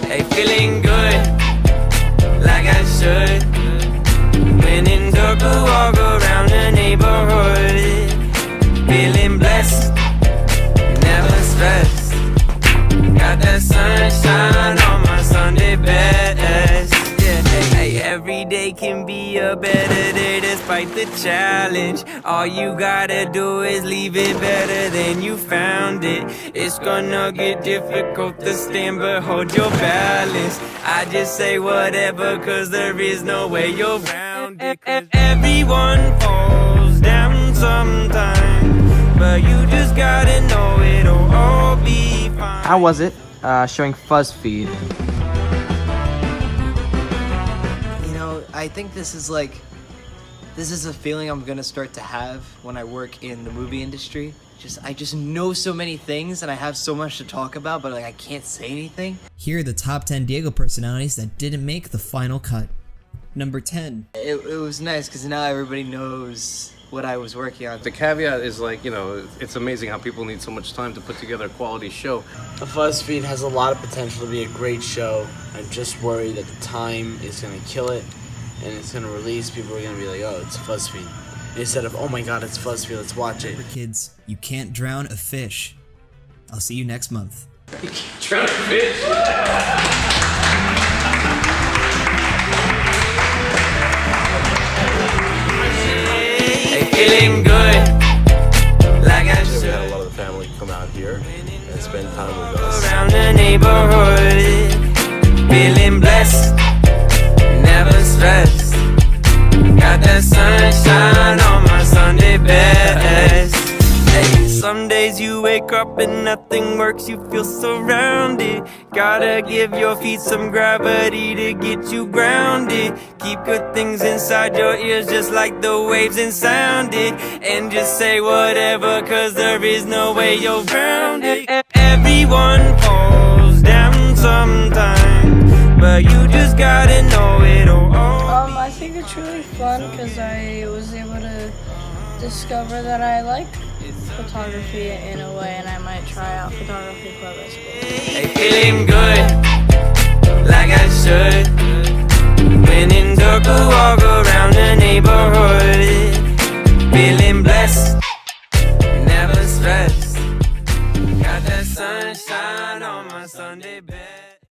Hey, feeling good, like I should. When in dark, walk around the neighborhood. Feeling blessed, never stressed. Got that sunshine on my Sunday best. Yeah, hey, every day can be a better day despite the challenge. All you gotta do is leave it better than you found it. It's gonna get difficult to stand, but hold your balance. I just say whatever, cause there is no way you're around it. Everyone falls down sometime, but you just gotta know it'll all be fine. How was it showing FuzzFeed? You know, I think this is a feeling I'm gonna start to have when I work in the movie industry. I just know so many things and I have so much to talk about, but I can't say anything. Here are the top 10 Diego personalities that didn't make the final cut. Number 10. It was nice because now everybody knows what I was working on. The caveat is it's amazing how people need so much time to put together a quality show. The FuzzFeed has a lot of potential to be a great show. I'm just worried that the time is going to kill it and it's going to release. People are going to be like, oh, it's FuzzFeed. Instead of, oh my god, it's FuzzFeed, let's watch it. Kids, you can't drown a fish. I'll see you next month. You can't drown a fish. Feeling good, like I should. We had a lot of the family come out here and spend time with us. Around the neighborhood, feeling blessed, never stressed. Got that sunshine on my Sunday best. Hey, some days you wake up and nothing works, you feel surrounded. Gotta give your feet some gravity to get you grounded. Keep good things inside your ears just like the waves and sound it. And just say whatever, cause there is no way you're around it. Everyone falls down sometime, but you just gotta know it'll all I think it's really fun because I was able to discover that I like photography in a way, and I might try out photography club at school. Hey, feeling good, like I should. When in dark, walk around the neighborhood. Feeling blessed, never stressed. Got that sunshine on my Sunday best.